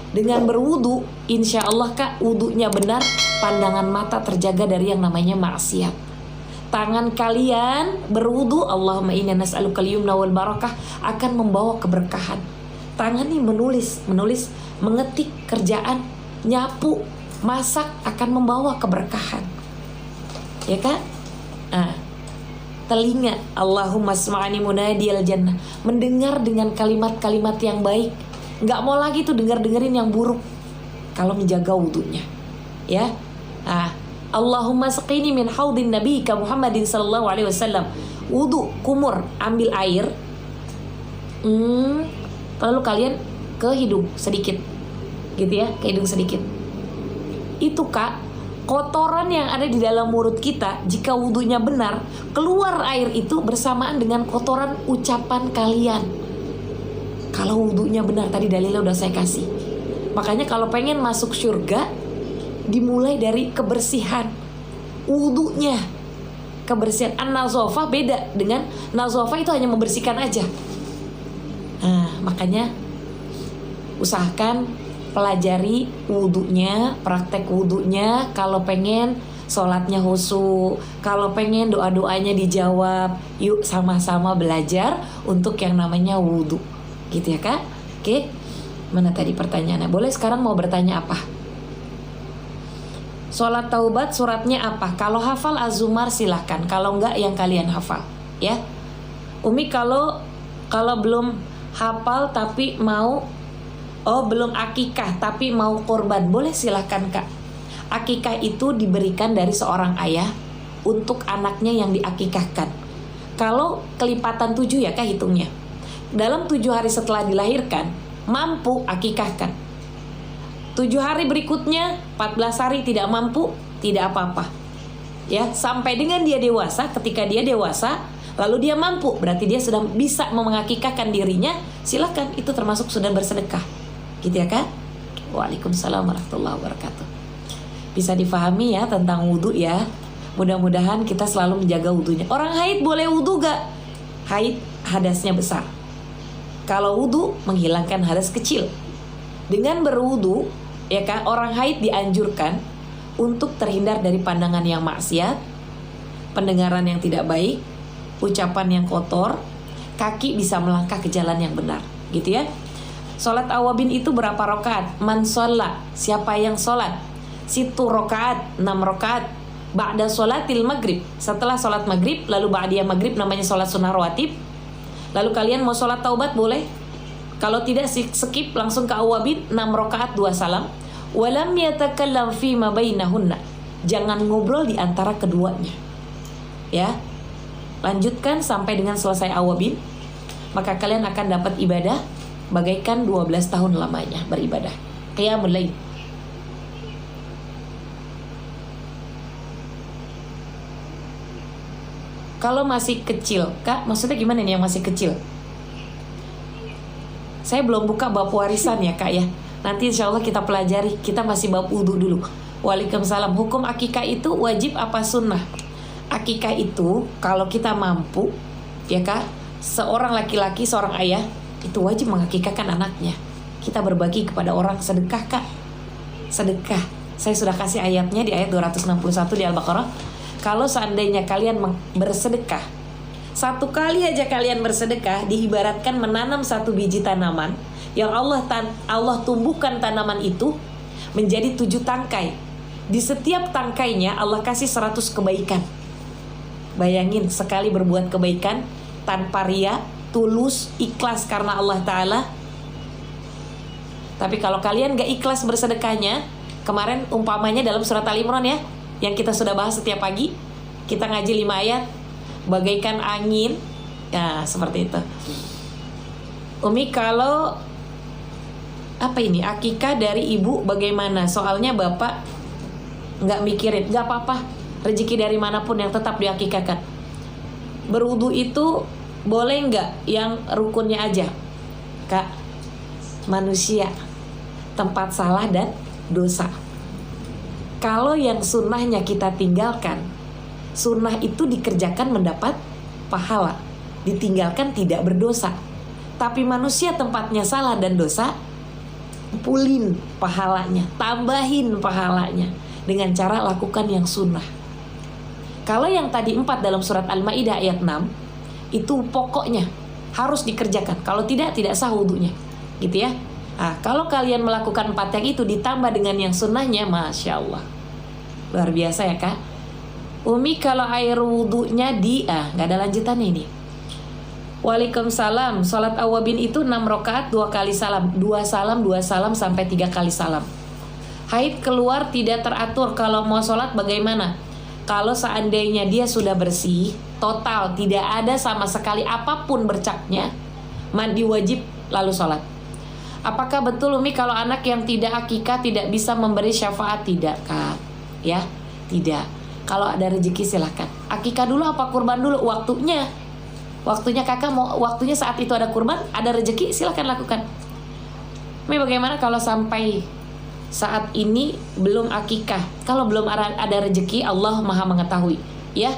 Dengan berwudu, insya Allah Kak, wudunya benar, pandangan mata terjaga dari yang namanya maksiat. Tangan kalian berwudu, Allahumma inna nas'aluka al-yumna wal barakah, akan membawa keberkahan. Tangan ini menulis, mengetik, kerjaan, nyapu, masak akan membawa keberkahan. Ya Kak? Nah, telinga, Allahumma asma'ani munadiyal jannah, mendengar dengan kalimat-kalimat yang baik. Nggak mau lagi tuh dengerin yang buruk kalau menjaga wudunya. Ya. Nah, Allahumma saqini min haudin nabiyika Muhammadin sallallahu alaihi wasallam. Wudu, kumur, ambil air. Lalu kalian ke hidung sedikit. Gitu ya, ke hidung sedikit. Itu Kak, kotoran yang ada di dalam mulut kita, jika wudunya benar, keluar air itu bersamaan dengan kotoran ucapan kalian. Kalau wudunya benar, tadi dalilnya udah saya kasih. Makanya kalau pengen masuk surga, dimulai dari kebersihan wudunya. Kebersihan an-nazafah beda dengan nazafah, itu hanya membersihkan aja. Nah, makanya usahakan pelajari wudunya, praktek wudunya. Kalau pengen sholatnya khusyuk, kalau pengen doa-doanya dijawab, yuk sama-sama belajar untuk yang namanya wudu. Gitu ya Kak? Oke, mana tadi pertanyaannya? Boleh sekarang mau bertanya apa? Sholat taubat suratnya apa? Kalau hafal Az-Zumar silahkan, kalau enggak yang kalian hafal ya. Umi kalau belum hafal tapi mau, belum akikah tapi mau korban, boleh silahkan Kak. Akikah itu diberikan dari seorang ayah untuk anaknya yang diakikahkan. Kalau kelipatan 7 ya Kak hitungnya. Dalam 7 hari setelah dilahirkan, mampu akikahkan. 7 hari berikutnya, 14 hari tidak mampu, tidak apa-apa. Ya, sampai dengan dia dewasa, ketika dia dewasa, lalu dia mampu, berarti dia sedang bisa mengakikahkan dirinya, silakan, itu termasuk sudah bersedekah. Gitu ya Kak? Waalaikumsalam warahmatullahi wabarakatuh. Bisa difahami ya tentang wudu ya. Mudah-mudahan kita selalu menjaga wudunya. Orang haid boleh wudu gak? Haid hadasnya besar. Kalau wudu menghilangkan hadas kecil. Dengan berwudu, ya Kak, orang haid dianjurkan untuk terhindar dari pandangan yang maksiat, pendengaran yang tidak baik, ucapan yang kotor, kaki bisa melangkah ke jalan yang benar. Gitu ya. Sholat awabin itu berapa rakaat? Man sholat, siapa yang sholat? Situ rakaat, 6 rakaat. Ba'da sholatil maghrib, setelah sholat maghrib, lalu ba'diyah maghrib namanya sholat sunnah rawatib. Lalu kalian mau sholat taubat boleh. Kalau tidak skip langsung ke awabin, 6 rakaat 2 salam. Walam yatakallam fima bainahunna, jangan ngobrol di antara keduanya. Ya. Lanjutkan sampai dengan selesai awabin, maka kalian akan dapat ibadah bagaikan 12 tahun lamanya beribadah. Qiyamul lail. Kalau masih kecil, Kak, maksudnya gimana nih yang masih kecil? Saya belum buka bab warisan ya Kak ya. Nanti insya Allah kita pelajari. Kita masih bab wudu dulu. Waalaikumsalam. Hukum akikah itu wajib apa sunnah? Akikah itu kalau kita mampu, ya Kak, seorang laki-laki, seorang ayah itu wajib mengakikahkan anaknya. Kita berbagi kepada orang, sedekah Kak. Sedekah. Saya sudah kasih ayatnya di ayat 261 di Al-Baqarah. Kalau seandainya kalian bersedekah, 1 kali aja kalian bersedekah, diibaratkan menanam 1 biji tanaman yang Allah tumbuhkan tanaman itu menjadi 7 tangkai. Di setiap tangkainya Allah kasih 100 kebaikan. Bayangin, sekali berbuat kebaikan tanpa ria, tulus, ikhlas karena Allah Ta'ala. Tapi kalau kalian gak ikhlas bersedekahnya, kemarin umpamanya dalam surat Al-Imran ya, yang kita sudah bahas setiap pagi, kita ngaji 5 ayat, bagaikan angin. Ya seperti itu. Umi, kalau apa ini akikah dari ibu bagaimana? Soalnya bapak nggak mikirin. Nggak apa-apa, rezeki dari manapun yang tetap diakikahkan. Berwudu itu boleh nggak yang rukunnya aja Kak? Manusia, tempat salah dan dosa. Kalau yang sunnahnya kita tinggalkan, sunnah itu dikerjakan mendapat pahala, ditinggalkan tidak berdosa. Tapi manusia tempatnya salah dan dosa, pulin pahalanya, tambahin pahalanya dengan cara lakukan yang sunnah. Kalau yang tadi 4 dalam surat Al-Maidah ayat 6 itu pokoknya harus dikerjakan. Kalau tidak sah wudunya, gitu ya. Nah, kalau kalian melakukan 4 yang itu ditambah dengan yang sunnahnya, Masya Allah, luar biasa ya kak. Umi kalau air wudunya nggak ada lanjutannya ini. Waalaikumsalam. Sholat awabin itu 6 rakaat 2 kali salam, 2 salam 2 salam sampai 3 kali salam. Haid keluar tidak teratur, kalau mau sholat bagaimana? Kalau seandainya dia sudah bersih total, tidak ada sama sekali apapun bercaknya, mandi wajib lalu sholat. Apakah betul Umi kalau anak yang tidak akikah tidak bisa memberi syafaat? Tidak kak, ya tidak. Kalau ada rezeki silahkan. Akikah dulu apa kurban dulu? Waktunya kakak mau, waktunya saat itu ada kurban, ada rezeki silahkan lakukan. Umi bagaimana kalau sampai saat ini belum akikah? Kalau belum ada rezeki, Allah maha mengetahui, ya.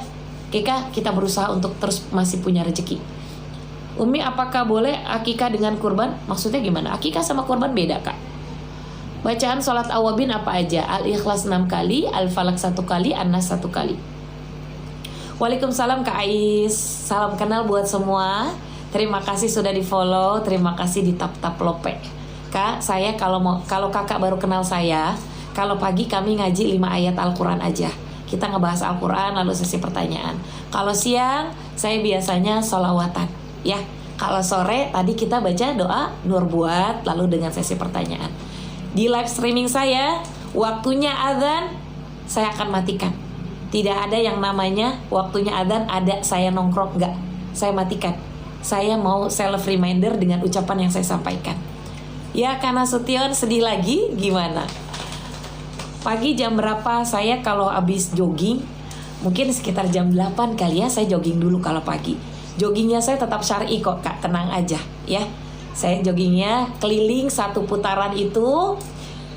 Kita berusaha untuk terus masih punya rezeki. Umi apakah boleh akikah dengan kurban? Maksudnya gimana? Akikah sama kurban beda kak. Bacaan sholat awabin apa aja? Al-Ikhlas 6 kali, Al-Falak 1 kali, An-Nas 1 kali. Waalaikumsalam Kak Ais. Salam kenal buat semua. Terima kasih sudah di follow. Terima kasih di tap lope. Kak, saya kalau kakak baru kenal saya, kalau pagi kami ngaji 5 ayat Al-Quran aja. Kita ngebahas Al-Quran lalu sesi pertanyaan. Kalau siang saya biasanya sholawatan, ya. Kalau sore tadi kita baca doa nur buat lalu dengan sesi pertanyaan. Di live streaming saya, waktunya azan saya akan matikan. Tidak ada yang namanya waktunya azan ada saya nongkrong, enggak. Saya matikan. Saya mau self reminder dengan ucapan yang saya sampaikan. Ya karena Sution sedih lagi gimana? Pagi jam berapa saya kalau habis jogging? Mungkin sekitar jam 8 kali ya saya jogging dulu kalau pagi. Joggingnya saya tetap syar'i kok kak, tenang aja ya. Saya joggingnya keliling 1 putaran itu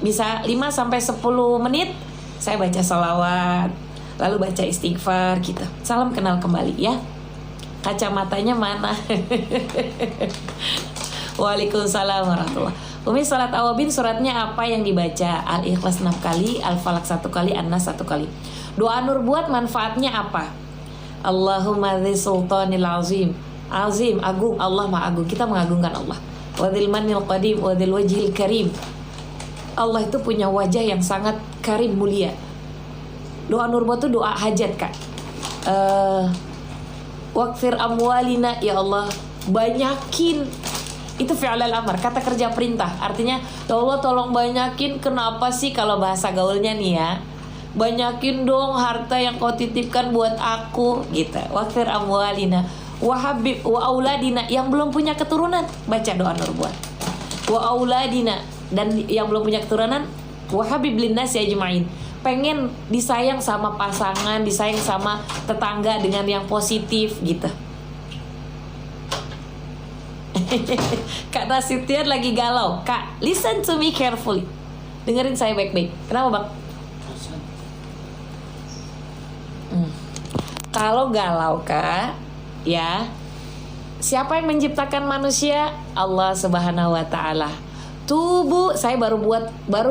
bisa 5-10 menit. Saya baca sholawat, lalu baca istighfar gitu. Salam kenal kembali ya. Kacamatanya mana? Waalaikumsalam warahmatullahi. Umi salat awabin suratnya apa yang dibaca? Al-Ikhlas 6 kali, Al-Falak 1 kali, An-Nas 1 kali. Doa nur buat manfaatnya apa? Allahumma dzi sultanil azim. Azim, agung, Allah maha agung. Kita mengagungkan Allah. Wa dzil manil qadim wa dzil wajhil karim. Allah itu punya wajah yang sangat karim, mulia. Doa nur buat itu doa hajat kak. Waqfir amwalina, ya Allah banyakin. Itu fi'lal amar, kata kerja perintah. Artinya, ya Allah tolong banyakin. Kenapa sih kalau bahasa gaulnya nih ya, banyakin dong harta yang kau titipkan buat aku gitu. Waqfir amwalina wa habib wa auladina, yang belum punya keturunan baca doa nur buat. Wa auladina, dan yang belum punya keturunan wa habib linnas ajmain, pengen disayang sama pasangan, disayang sama tetangga dengan yang positif gitu. Kak Nasution lagi galau. Kak, listen to me carefully. Dengerin saya baik-baik. Kenapa bang? Kalau galau kak, ya, siapa yang menciptakan manusia? Allah Subhanahu Wa Taala. Tubuh, saya baru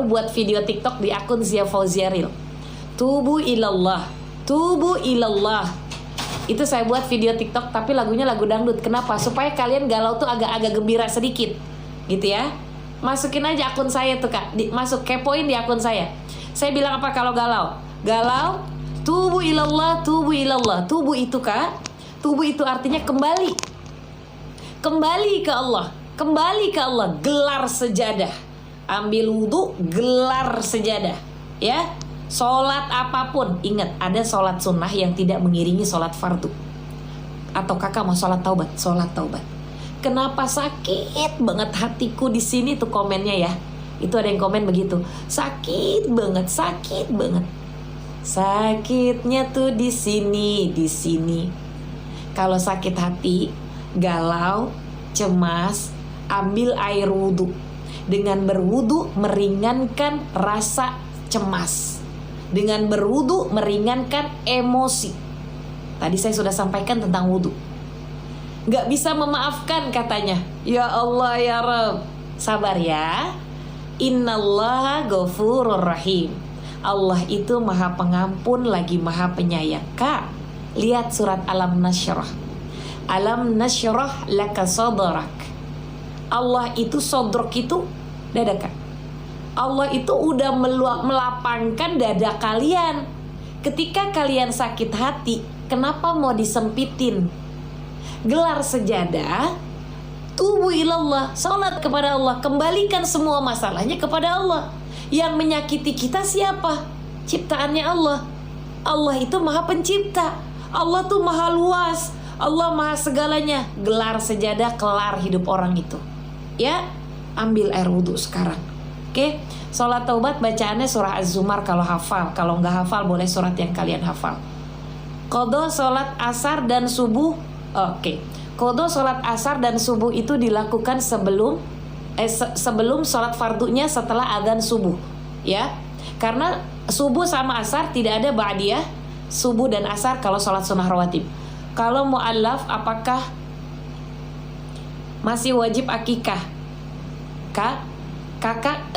buat video TikTok di akun Zia Fauziaril. Tubuh ilallah. Itu saya buat video TikTok tapi lagunya lagu dangdut. Kenapa? Supaya kalian galau tuh agak-agak gembira sedikit, gitu ya. Masukin aja akun saya tuh kak, masuk kepoin di akun saya. Saya bilang apa kalau galau? Galau, tubuh ilallah. Tubuh itu kak, tubuh itu artinya kembali ke Allah, gelar sejadah, ambil wudhu, gelar sejadah, ya. Sholat apapun, ingat ada sholat sunnah yang tidak mengiringi sholat fardu. Atau kakak mau sholat taubat. Kenapa sakit banget hatiku di sini tuh komennya ya. Itu ada yang komen begitu. Sakit banget. Sakitnya tuh di sini. Kalau sakit hati, galau, cemas, ambil air wudhu. Dengan berwudhu meringankan rasa cemas. Dengan berwudu meringankan emosi. Tadi saya sudah sampaikan tentang wudu. Gak bisa memaafkan katanya. Ya Allah ya Rabb. Sabar ya. Innallaha ghafurur rahim. Allah itu maha pengampun lagi maha penyayang. Kak, lihat surat Alam Nashrah. Alam nasyrah laka sadrak. Allah itu sodrok itu dada, Kak. Allah itu udah melapangkan dada kalian. Ketika kalian sakit hati, kenapa mau disempitin? Gelar sejadah, tubu ilallah, salat kepada Allah, kembalikan semua masalahnya kepada Allah. Yang menyakiti kita siapa? Ciptaannya Allah. Allah itu maha pencipta. Allah tuh maha luas. Allah maha segalanya. Gelar sejadah, kelar hidup orang itu. Ya, ambil air wudhu sekarang. Oke, sholat taubat bacaannya surah Az-Zumar kalau hafal. Kalau nggak hafal boleh surat yang kalian hafal. Qadha sholat asar dan subuh. Oke, qadha sholat asar dan subuh itu dilakukan sebelum sholat fardunya setelah adzan subuh, ya. Karena subuh sama asar tidak ada ba'diyah subuh dan asar kalau sholat sunnah rawatib. Kalau mu'allaf apakah masih wajib akikah? Kakak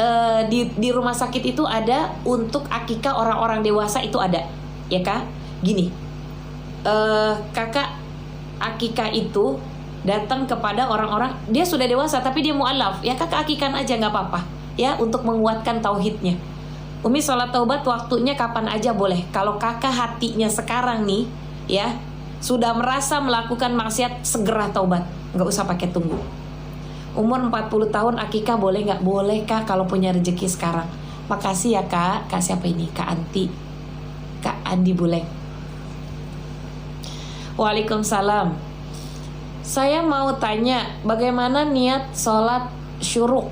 di rumah sakit itu ada untuk akikah orang-orang dewasa itu ada, ya Kak? Gini, kakak akikah itu datang kepada orang-orang dia sudah dewasa tapi dia mu'alaf, ya kakak akikan aja nggak apa-apa, ya, untuk menguatkan tauhidnya. Umi sholat taubat waktunya kapan aja boleh. Kalau kakak hatinya sekarang nih, ya, sudah merasa melakukan maksiat, segera taubat, nggak usah pakai tunggu. Umur 40 tahun akikah boleh nggak? Boleh Kak kalau punya rezeki sekarang. Makasih ya Kak. Kak siapa ini? Kak Anti, Kak Andi Buleng. Waalaikumsalam. Saya mau tanya, bagaimana niat sholat syuruk?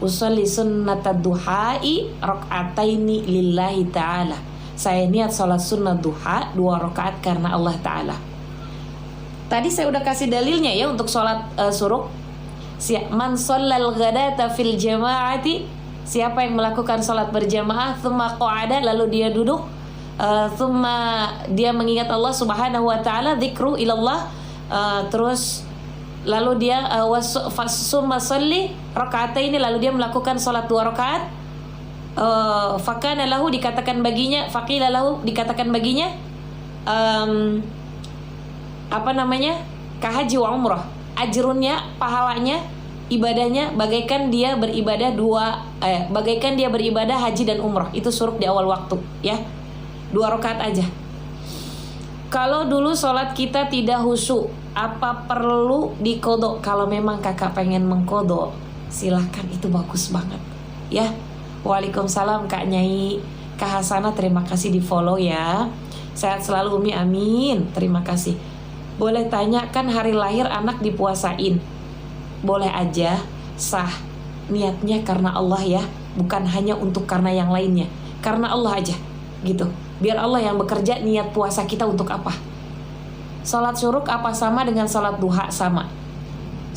Usolli sunnatad duha'i rakaataini lillahi ta'ala. Saya niat sholat sunnat duha 2 rakaat karena Allah Ta'ala. Tadi saya udah kasih dalilnya ya untuk sholat syuruk. Man shallal ghadata fil jama'ati, siapa yang melakukan sholat berjamaah, thumma qa'ada, lalu dia duduk, thumma dia mengingat Allah Subhanahu wa ta'ala, dzikru ilallah, terus lalu dia summa sholli raka'ataini, lalu dia melakukan sholat 2 rakaat, fakana lahu, dikatakan baginya, faqila lahu, dikatakan baginya, kahaji wa umrah, ajrunnya, pahalanya, ibadahnya bagaikan dia beribadah bagaikan dia beribadah haji dan umrah. Itu syuruk di awal waktu, ya. 2 rakaat aja. Kalau dulu sholat kita tidak khusyuk, apa perlu dikodok? Kalau memang kakak pengen mengkodok, silahkan, itu bagus banget, ya. Waalaikumsalam Kak Nyai. Kak Hasanah, terima kasih di follow ya. Sehat selalu Umi, amin. Terima kasih. Boleh tanya, kan hari lahir anak dipuasain? Boleh aja, sah. Niatnya karena Allah ya, bukan hanya untuk karena yang lainnya. Karena Allah aja, gitu. Biar Allah yang bekerja, niat puasa kita untuk apa. Sholat syuruk apa sama dengan sholat duha? Sama.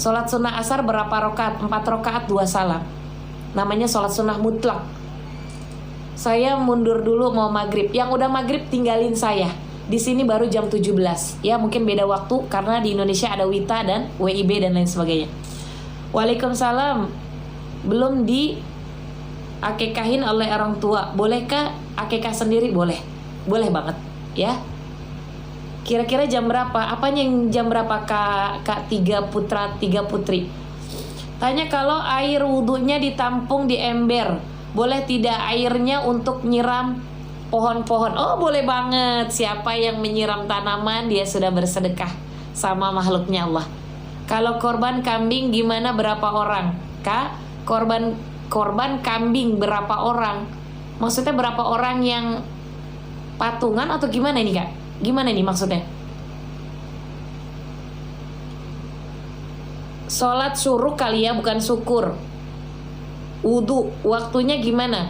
Sholat sunnah asar berapa rakaat? 4 rakaat 2 salam. Namanya sholat sunnah mutlak. Saya mundur dulu mau maghrib. Yang udah maghrib tinggalin saya. Di sini baru jam 17. Ya, mungkin beda waktu karena di Indonesia ada WITA dan WIB dan lain sebagainya. Waalaikumsalam. Belum di akekahin oleh orang tua. Bolehkah akekah sendiri? Boleh. Boleh banget, ya. Kira-kira jam berapa? Apanya yang jam berapa Kak 3 putra 3 putri? Tanya, kalau air wudhunya ditampung di ember, boleh tidak airnya untuk nyiram pohon-pohon? Oh, boleh banget. Siapa yang menyiram tanaman, dia sudah bersedekah sama makhluknya Allah. Kalau korban kambing gimana, berapa orang? Kak, korban kambing berapa orang? Maksudnya berapa orang yang patungan atau gimana ini Kak? Gimana ini maksudnya? Sholat syuruk kali ya, bukan syukur. Wudhu, waktunya gimana?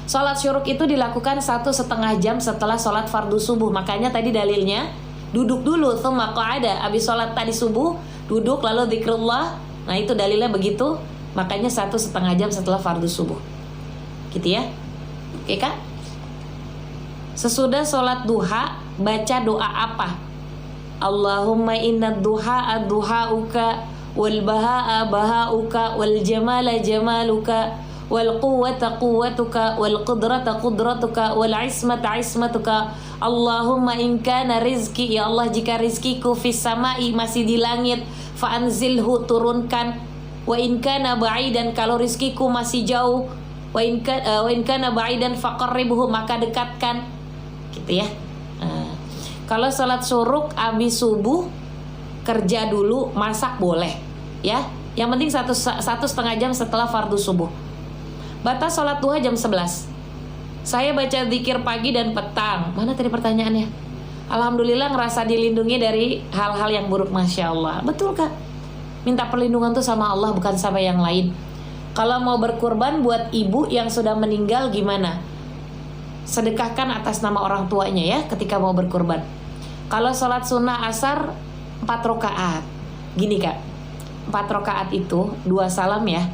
Sholat syuruk itu dilakukan 1,5 jam setelah sholat fardu subuh. Makanya tadi dalilnya, duduk dulu, thumma qa'ada. Abis sholat tadi subuh, duduk lalu zikrullah. Nah itu dalilnya begitu. Makanya 1,5 jam setelah fardu subuh. Gitu ya. Oke Kak? Sesudah sholat duha, baca doa apa? Allahumma inna duha ad-duha'uka wal baha'a baha'uka, wal jamala jamaluka, wal quwwata quwwatuka, wal qudrata qudratuka, wal ismata ismatuka. Allahumma in kana rizki, ya Allah jika rizkiku fis sama'i masih di langit, fa anzilhu turunkan. Wa in kana ba'idan, kalau rizkiku masih jauh, wa in kana ba'idan faqarribhu, maka dekatkan. Gitu ya. Kalau salat syuruk habis subuh, kerja dulu, masak boleh ya. Yang penting satu setengah jam setelah fardu subuh. Batas sholat duha jam 11. Saya baca zikir pagi dan petang. Mana tadi pertanyaannya? Alhamdulillah ngerasa dilindungi dari hal-hal yang buruk. Masya Allah. Betul Kak? Minta perlindungan tuh sama Allah, bukan sama yang lain. Kalau mau berkurban buat ibu yang sudah meninggal gimana? Sedekahkan atas nama orang tuanya ya ketika mau berkurban. Kalau sholat sunnah asar 4 rakaat. Gini Kak, 4 rakaat itu 2 salam ya,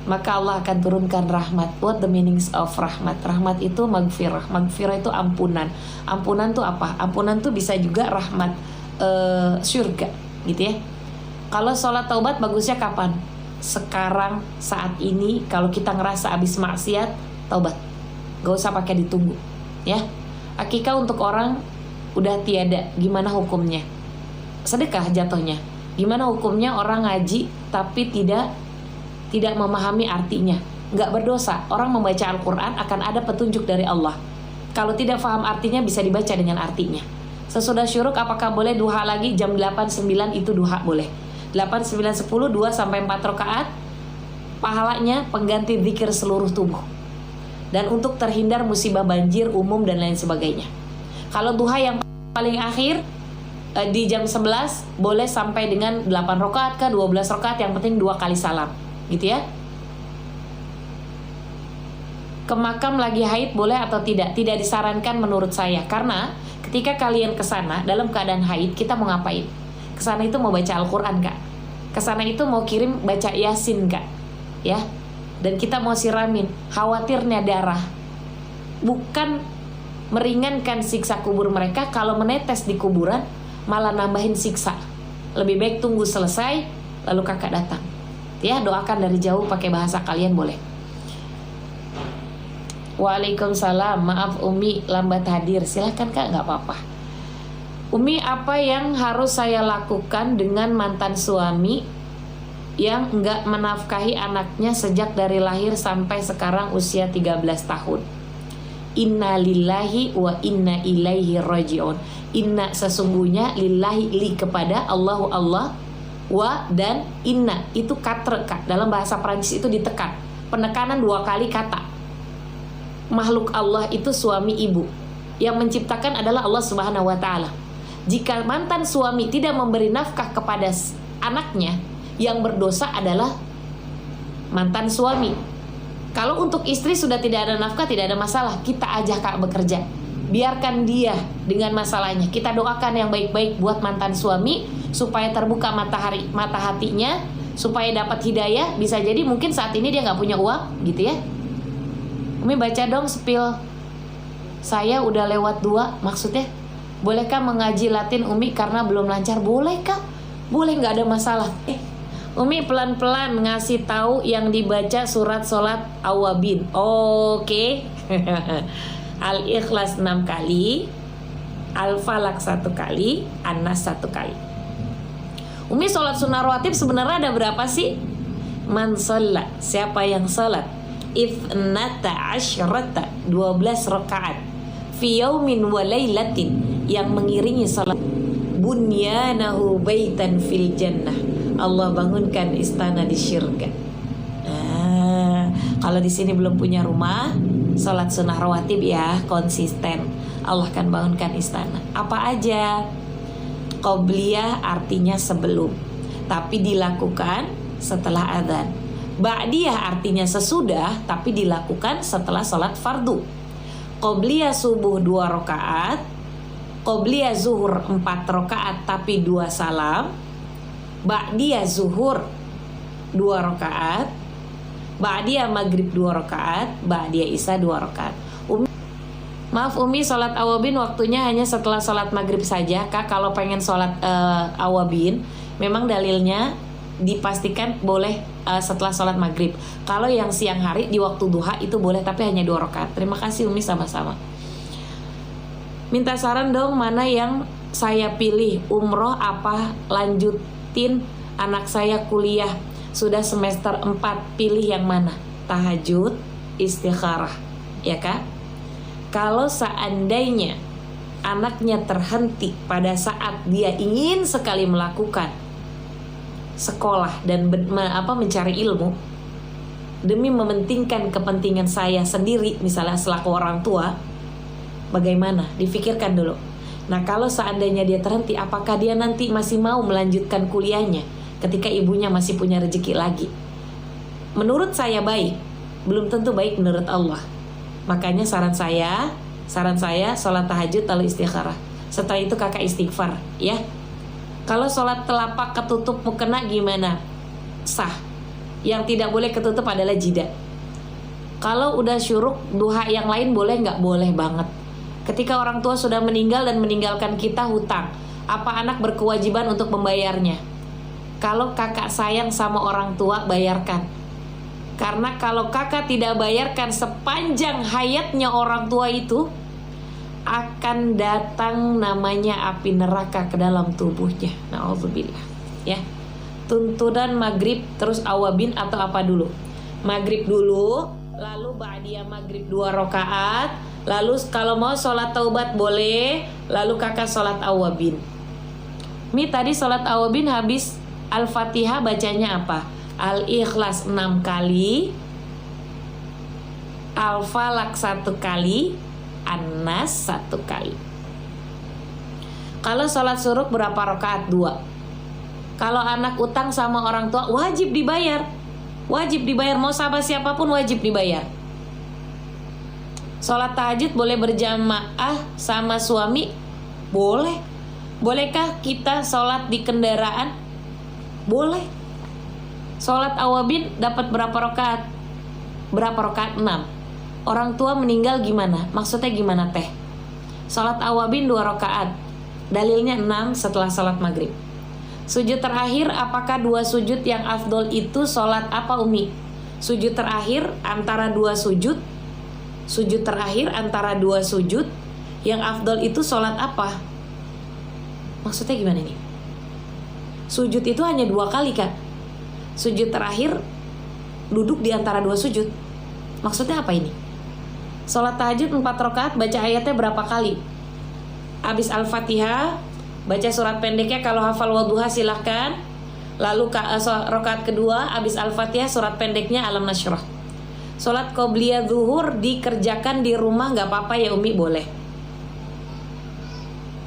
maka Allah akan turunkan rahmat. What the meanings of rahmat? Rahmat itu magfirah. Magfirah itu ampunan. Ampunan tuh apa? Ampunan tuh bisa juga rahmat surga gitu ya. Kalau sholat taubat bagusnya kapan? Sekarang, saat ini. Kalau kita ngerasa habis maksiat, taubat. Gak usah pakai ditunggu ya. Akikah untuk orang udah tiada, gimana hukumnya? Sedekah jatuhnya. Gimana hukumnya orang ngaji tapi tidak memahami artinya? Nggak berdosa. Orang membaca Al-Quran akan ada petunjuk dari Allah. Kalau tidak paham artinya bisa dibaca dengan artinya. Sesudah syuruk apakah boleh duha lagi? Jam 8-9 itu duha boleh. 8-9-10 2 sampai 4 rakaat. Pahalanya pengganti zikir seluruh tubuh. Dan untuk terhindar musibah banjir umum dan lain sebagainya. Kalau duha yang paling akhir di jam 11 boleh sampai dengan 8 rakaat ke 12 rakaat, yang penting 2 kali salam. Gitu ya. Ke makam lagi haid boleh atau tidak? Tidak disarankan menurut saya. Karena ketika kalian kesana dalam keadaan haid, kita mau ngapain? Kesana itu mau baca Al-Quran Kak. Kesana itu mau kirim baca Yasin Kak. Ya. Dan kita mau siramin. Khawatirnya darah. Bukan meringankan siksa kubur mereka. Kalau menetes di kuburan malah nambahin siksa. Lebih baik tunggu selesai lalu kakak datang. Ya, doakan dari jauh pakai bahasa kalian boleh. Waalaikumsalam. Maaf Umi lambat hadir. Silahkan Kak, nggak apa-apa. Umi, apa yang harus saya lakukan dengan mantan suami yang nggak menafkahi anaknya sejak dari lahir sampai sekarang usia 13 tahun? Inna lillahi wa inna ilaihi raji'un. Inna sesungguhnya, lillahi li kepada, Allahu Allah, wa dan inna itu katre Kak. Dalam bahasa Prancis itu ditekan. Penekanan 2 kali kata. Makhluk Allah itu suami ibu. Yang menciptakan adalah Allah Subhanahu wa taala. Jika mantan suami tidak memberi nafkah kepada anaknya, yang berdosa adalah mantan suami. Kalau untuk istri sudah tidak ada nafkah, tidak ada masalah. Kita ajak Kak bekerja. Biarkan dia dengan masalahnya. Kita doakan yang baik-baik buat mantan suami supaya terbuka mata hatinya, supaya dapat hidayah. Bisa jadi mungkin saat ini dia nggak punya uang, gitu ya. Umi baca dong spill. Saya udah lewat 2, maksudnya bolehkah mengaji Latin Umi karena belum lancar? Boleh Kak, boleh, nggak ada masalah. Umi pelan-pelan ngasih tahu yang dibaca surat sholat awabin. Oke. Al-Ikhlas 6 kali, Al-Falaq 1 kali, An-Nas 1 kali. Umi sholat sunnah rawatib sebenarnya ada berapa sih? Man sholat, siapa yang sholat Ithnata asyrata 12 rakaat fi yaumin wa laylatin, yang mengiringi salat bunyanahu baitan fil jannah, Allah bangunkan istana di syurga. Kalau di sini belum punya rumah, salat sunnah rawatib ya, konsisten, Allah akan bangunkan istana. Apa aja? Qobliyah artinya sebelum, tapi dilakukan setelah adzan. Ba'diyah artinya sesudah, tapi dilakukan setelah sholat fardu. Qobliyah subuh 2 rakaat, Qobliyah zuhur 4 rakaat tapi 2 salam, Ba'diyah zuhur 2 rakaat, Ba'diyah maghrib 2 rakaat, Ba'diyah isya 2 rakaat. Maaf Umi, sholat awabin waktunya hanya setelah sholat maghrib saja Kak. Kalau pengen sholat awabin, memang dalilnya dipastikan boleh setelah sholat maghrib. Kalau yang siang hari di waktu duha itu boleh, tapi hanya 2 rakaat. Terima kasih Umi, sama-sama. Minta saran dong, mana yang saya pilih, umroh apa lanjutin anak saya kuliah sudah semester 4, pilih yang mana? Tahajud, istikharah, ya Kak? Kalau seandainya anaknya terhenti pada saat dia ingin sekali melakukan sekolah dan mencari ilmu demi mementingkan kepentingan saya sendiri, misalnya selaku orang tua, bagaimana? Difikirkan dulu. Nah, kalau seandainya dia terhenti, apakah dia nanti masih mau melanjutkan kuliahnya ketika ibunya masih punya rezeki lagi? Menurut saya baik, belum tentu baik menurut Allah. Makanya saran saya sholat tahajud lalu istikharah. Setelah itu kakak istighfar, ya. Kalau sholat telapak ketutup mukena gimana? Sah. Yang tidak boleh ketutup adalah jidat. Kalau udah syuruk duha yang lain boleh nggak? Boleh banget. Ketika orang tua sudah meninggal dan meninggalkan kita hutang, apa anak berkewajiban untuk membayarnya? Kalau kakak sayang sama orang tua, bayarkan. Karena kalau kakak tidak bayarkan sepanjang hayatnya orang tua itu, akan datang namanya api neraka ke dalam tubuhnya. Na'udzubillah, ya. Tuntunan maghrib terus awabin atau apa dulu? Maghrib dulu, lalu ba'diyah maghrib 2 rakaat, lalu kalau mau sholat taubat boleh, lalu kakak sholat awabin. Mi tadi sholat awabin habis Al-Fatihah bacanya apa? Al-Ikhlas 6 kali, Al-Falaq 1 kali, An-Nas 1 kali. Kalau sholat suruh berapa rakaat? 2. Kalau anak utang sama orang tua wajib dibayar. Wajib dibayar, mau sama siapapun wajib dibayar. Sholat tahajud boleh berjamaah sama suami? Boleh. Bolehkah kita sholat di kendaraan? Boleh. Sholat awabin dapat berapa rakaat? Berapa rakaat? 6. Orang tua meninggal gimana? Maksudnya gimana teh? Sholat awabin 2 rakaat. Dalilnya 6 setelah sholat maghrib. Sujud terakhir, apakah 2 sujud yang afdol itu sholat apa Umi? Sujud terakhir antara 2 sujud. Sujud terakhir antara 2 sujud, yang afdol itu sholat apa? Maksudnya gimana nih? Sujud itu hanya 2 kali Kak. Sujud terakhir duduk di antara 2 sujud. Maksudnya apa ini? Sholat tahajud 4 rakaat, baca ayatnya berapa kali? Habis Al-Fatihah, baca surat pendeknya, kalau hafal wadduha silahkan. Lalu rakaat kedua, habis Al-Fatihah surat pendeknya Alam Nashrah. Sholat qobliyah zuhur dikerjakan di rumah gak apa-apa ya Umi? Boleh.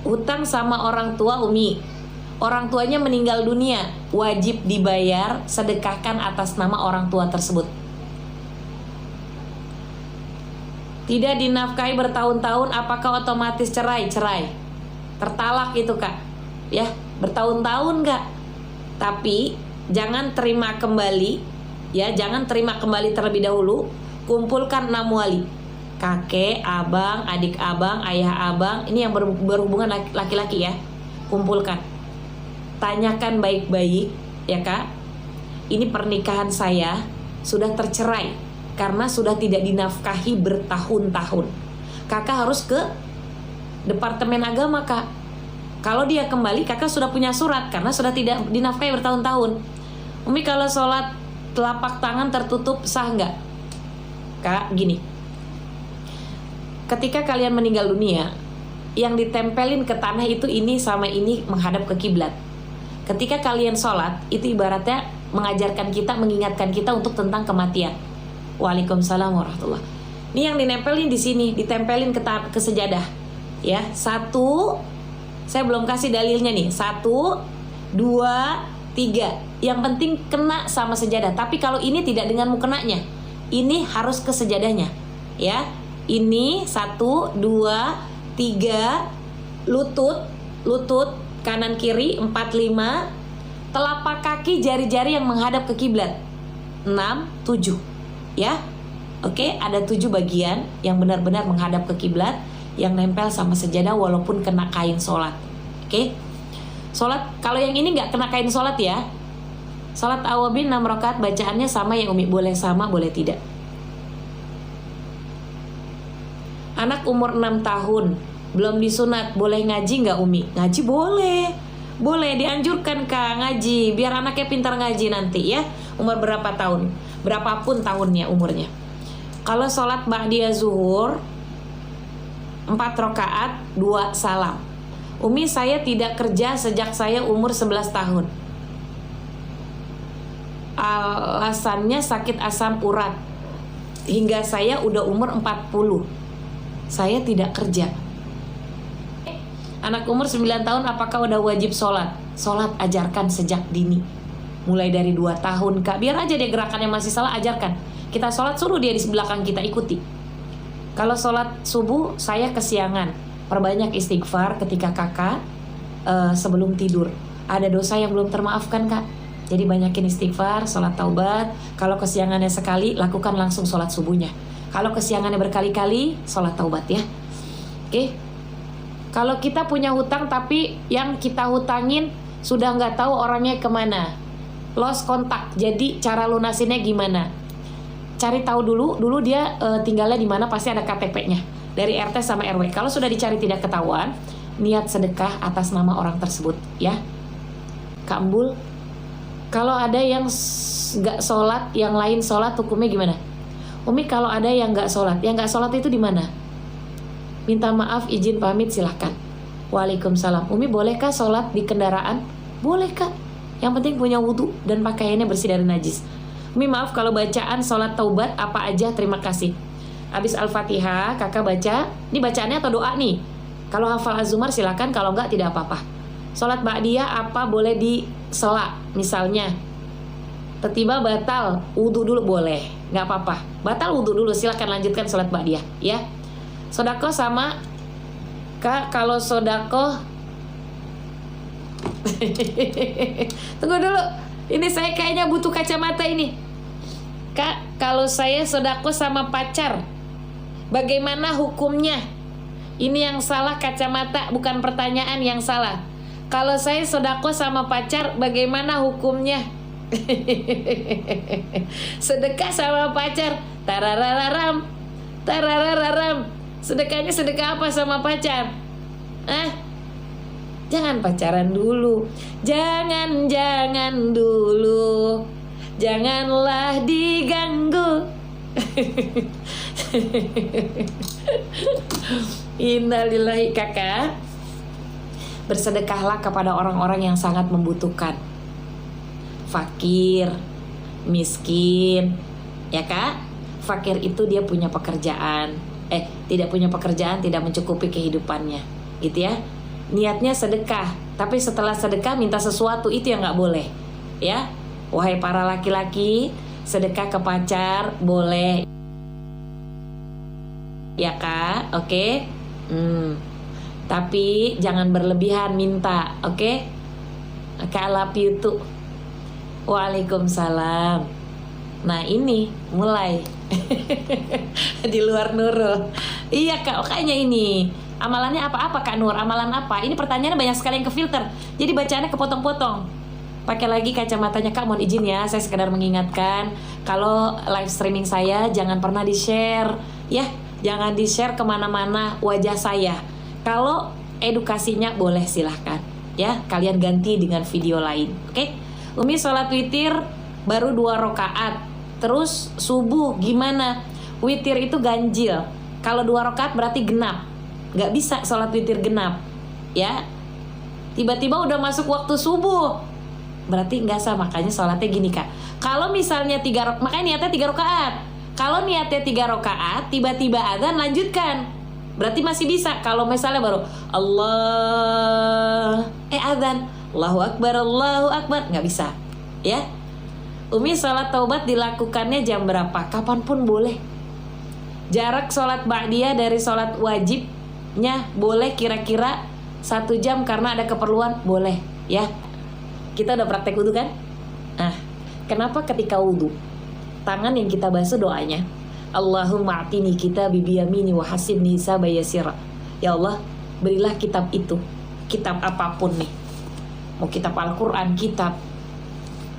Hutang sama orang tua Umi, orang tuanya meninggal dunia, wajib dibayar, sedekahkan atas nama orang tua tersebut. Tidak dinafkahi bertahun-tahun, apakah otomatis cerai? Cerai. Tertalak itu Kak. Ya, bertahun-tahun Kak. Tapi jangan terima kembali, ya, jangan terima kembali terlebih dahulu. Kumpulkan 6 wali. Kakek, abang, adik abang, ayah abang, ini yang berhubungan laki-laki ya. Kumpulkan. Tanyakan baik-baik, ya Kak. Ini pernikahan saya sudah tercerai karena sudah tidak dinafkahi bertahun-tahun. Kakak harus ke Departemen Agama Kak. Kalau dia kembali, kakak sudah punya surat karena sudah tidak dinafkahi bertahun-tahun. Umi, kalau sholat telapak tangan tertutup sah nggak? Kak, gini, ketika kalian meninggal dunia, yang ditempelin ke tanah itu ini sama ini menghadap ke kiblat. Ketika kalian sholat, itu ibaratnya mengajarkan kita, mengingatkan kita untuk tentang kematian. Waalaikumsalam warahmatullah. Ini yang dinempelin di sini, ditempelin ke sejadah. Ya, 1, saya belum kasih dalilnya nih. 1, 2, 3. Yang penting kena sama sejadah. Tapi kalau ini tidak dengan mukenanya, ini harus ke sejadahnya. Ya, ini 1, 2, 3, lutut kanan kiri 4, 5, telapak kaki jari-jari yang menghadap ke kiblat 6, 7. Ya, oke, ada 7 bagian yang benar-benar menghadap ke kiblat, yang nempel sama sejadah walaupun kena kain sholat. Oke, sholat kalau yang ini nggak kena kain sholat ya, Salat awabin 6 rakaat bacaannya sama ya Umi? Boleh sama, boleh tidak. Anak umur 6 tahun belum disunat, boleh ngaji nggak Umi? Ngaji boleh. Boleh, dianjurkan Kak ngaji, biar anaknya pintar ngaji nanti ya. Umur berapa tahun? Berapapun tahunnya umurnya. Kalau sholat ba'diyah zuhur 4 rakaat 2 salam. Umi, saya tidak kerja sejak saya umur 11 tahun. Alasannya sakit asam urat. Hingga saya udah umur 40. Saya tidak kerja. Anak umur 9 tahun apakah udah wajib sholat? Sholat ajarkan sejak dini. Mulai dari 2 tahun Kak. Biar aja dia gerakannya masih salah, ajarkan. Kita sholat suruh dia di belakang kita ikuti. Kalau sholat subuh saya kesiangan. Perbanyak istighfar ketika kakak sebelum tidur. Ada dosa yang belum termaafkan Kak. Jadi banyakin istighfar, sholat taubat. Kalau kesiangannya sekali, lakukan langsung sholat subuhnya. Kalau kesiangannya berkali-kali, sholat taubat ya. Oke. Kalau kita punya hutang tapi yang kita hutangin sudah nggak tahu orangnya kemana, lost kontak. Jadi cara lunasinnya gimana? Cari tahu dulu dia tinggalnya di mana, pasti ada KTP-nya dari RT sama RW. Kalau sudah dicari tidak ketahuan, niat sedekah atas nama orang tersebut ya. Kak Embul, kalau ada yang nggak sholat, yang lain sholat, hukumnya gimana? Umi, kalau ada yang nggak sholat itu di mana? Minta maaf, izin pamit, silahkan. Waalaikumsalam. Umi, bolehkah sholat di kendaraan? Boleh Kak. Yang penting punya wudhu dan pakaiannya bersih dari najis. Umi, maaf kalau bacaan sholat taubat apa aja, terima kasih. Habis Al-Fatihah kakak baca, ini bacaannya atau doa nih? Kalau hafal Az-Zumar silahkan, kalau enggak tidak apa-apa. Sholat ba'diyah apa boleh disela? Misalnya tiba-tiba batal, wudhu dulu boleh, nggak apa-apa. Batal wudhu dulu, silahkan lanjutkan sholat ba'diyah ya. Sodako sama Kak, kalau sodako tunggu dulu, ini saya kayaknya butuh kacamata ini. Kak, kalau saya sodako sama pacar, bagaimana hukumnya? Ini yang salah kacamata, bukan pertanyaan yang salah. Kalau saya sodako sama pacar, bagaimana hukumnya? Sedekah sama pacar, tararararam, tararararam. Sedekahnya sedekah apa sama pacar? Jangan pacaran dulu. Jangan dulu. Janganlah diganggu. Innalillahi kakak. Bersedekahlah kepada orang-orang yang sangat membutuhkan. Fakir, miskin, ya Kak? Fakir itu dia punya pekerjaan. Tidak punya pekerjaan, tidak mencukupi kehidupannya, gitu ya. Niatnya sedekah, tapi setelah sedekah minta sesuatu, itu yang nggak boleh, ya. Wahai para laki-laki, sedekah ke pacar boleh, ya Kak, oke? Tapi jangan berlebihan minta, oke? Kak, love you too. Waalaikumsalam. Nah ini mulai di luar Nurul. Iya Kak, kayaknya ini amalannya apa-apa Kak Nur? Amalan apa? Ini pertanyaannya banyak sekali yang kefilter, jadi bacaannya kepotong-potong. Pakai lagi kacamatanya Kak, mohon izin ya. Saya sekedar mengingatkan, kalau live streaming saya jangan pernah di-share ya. Jangan di-share kemana-mana wajah saya. Kalau edukasinya boleh silahkan ya. Kalian ganti dengan video lain, oke? Umi sholat witir baru 2 rakaat. Terus subuh gimana? Witir itu ganjil. Kalau 2 rakaat berarti genap. Gak bisa sholat witir genap ya. Tiba-tiba udah masuk waktu subuh, berarti nggak sah. Makanya sholatnya gini Kak. Kalau misalnya 3 rakaat, makanya niatnya 3 rakaat. Kalau niatnya 3 rakaat, tiba-tiba adzan, lanjutkan, berarti masih bisa. Kalau misalnya baru adzan, Allahu Akbar, nggak bisa ya. Umi, sholat taubat dilakukannya jam berapa? Kapanpun boleh. Jarak sholat ba'diyah dari sholat wajibnya boleh kira-kira 1 jam karena ada keperluan, boleh ya. Kita udah praktek wudhu kan? Nah, kenapa ketika wudhu tangan yang kita basuh doanya Allahumma atini kitab biyamini wa hasibni sabayasira. Ya Allah, berilah kitab itu, kitab apapun nih, mau kitab Al-Quran, kitab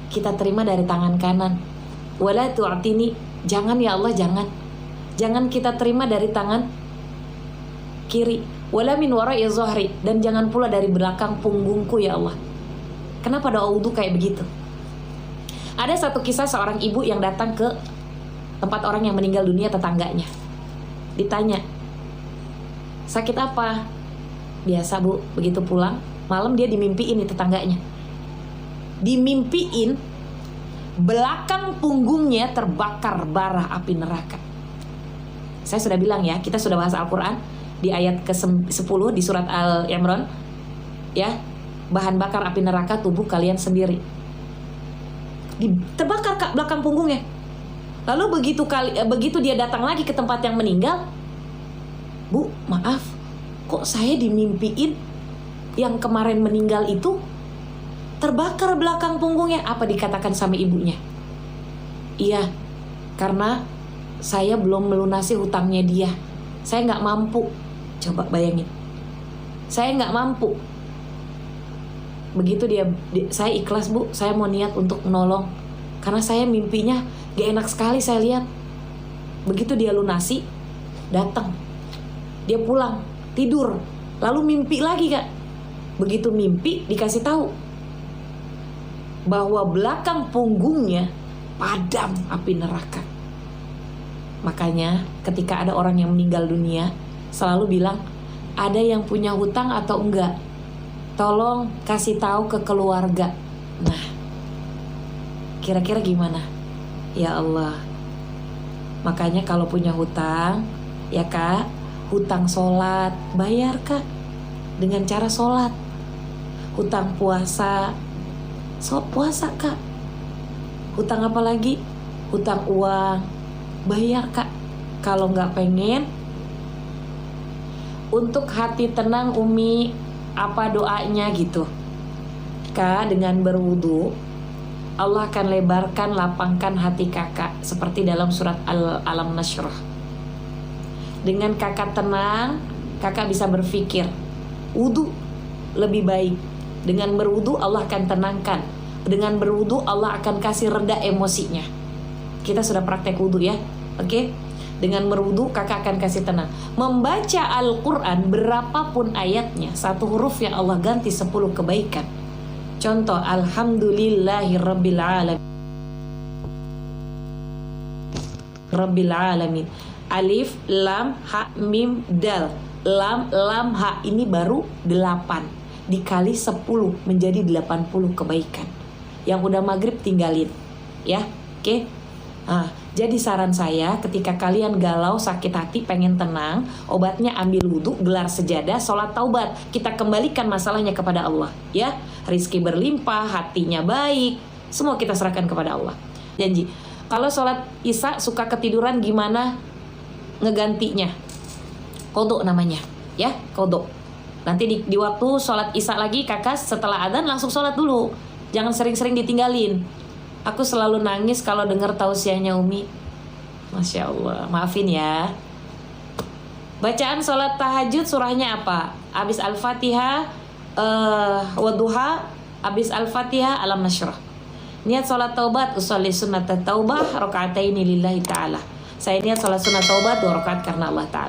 kita terima dari tangan kanan. Wala tu'tini, jangan ya Allah, jangan kita terima dari tangan kiri. Wala min wara'i zahri, dan jangan pula dari belakang punggungku ya Allah. Kenapa doa wudu kayak begitu? Ada satu kisah seorang ibu yang datang ke tempat orang yang meninggal dunia, tetangganya. Ditanya, sakit apa? Biasa bu, begitu pulang malam dia dimimpiin nih tetangganya. Dimimpiin belakang punggungnya terbakar bara api neraka. Saya sudah bilang ya, kita sudah bahas Al-Quran di ayat ke-10 di surat Al-Imran ya, bahan bakar api neraka tubuh kalian sendiri. Terbakar kak belakang punggungnya. Lalu begitu dia datang lagi ke tempat yang meninggal, bu maaf, kok saya dimimpiin yang kemarin meninggal itu terbakar belakang punggungnya. Apa dikatakan sama ibunya? Iya, karena saya belum melunasi hutangnya dia. Saya nggak mampu. Coba bayangin, saya nggak mampu. Begitu saya ikhlas bu, saya mau niat untuk menolong. Karena saya mimpinya gak enak sekali saya lihat. Begitu dia lunasi, datang. Dia pulang, tidur, lalu mimpi lagi kak. Begitu mimpi dikasih tahu bahwa belakang punggungnya padam api neraka. Makanya ketika ada orang yang meninggal dunia, selalu bilang, ada yang punya hutang atau enggak? Tolong kasih tahu ke keluarga. Nah, kira-kira gimana? Ya Allah. Makanya kalau punya hutang, ya kak, hutang sholat, bayar kak dengan cara sholat. Hutang puasa, puasa kak. Hutang apa lagi? Hutang uang, bayar kak. Kalau nggak pengen, untuk hati tenang Umi, apa doanya gitu kak? Dengan berwudu Allah akan lebarkan, lapangkan hati kakak seperti dalam surat Al-Alam Nashrah. Dengan kakak tenang, kakak bisa berpikir wudu lebih baik. Dengan berwudu Allah akan tenangkan. Dengan berwudu Allah akan kasih reda emosinya. Kita sudah praktek wudu ya, oke? Dengan berwudu kakak akan kasih tenang. Membaca Al-Quran berapapun ayatnya, satu huruf yang Allah ganti 10 kebaikan. Contoh, Alhamdulillahirabbil alamin. Alif, lam, ha, mim, dal. Lam, ha, ini baru 8 dikali 10 menjadi 80 kebaikan. Yang udah maghrib tinggalin ya, oke? Nah, jadi saran saya, ketika kalian galau, sakit hati, pengen tenang, obatnya ambil wudhu, gelar sejadah, sholat taubat. Kita kembalikan masalahnya kepada Allah ya. Rizki berlimpah, hatinya baik, semua kita serahkan kepada Allah. Janji. Kalau sholat isya suka ketiduran, gimana ngegantinya? Qodho namanya ya, qodho. Nanti di waktu sholat isya lagi, kakak setelah adzan langsung sholat dulu. Jangan sering-sering ditinggalin. Aku selalu nangis kalau dengar tausiahnya Umi. Masya Allah, maafin ya. Bacaan sholat tahajud surahnya apa? Abis Al-Fatihah, Wadduha, abis Al-Fatihah, Alam Nashrah. Niat sholat taubat, usolli sunnat taubah, rakaataini lillahi ta'ala. Saya niat sholat sunat taubat 2 rakaat karena Allah Ta'ala.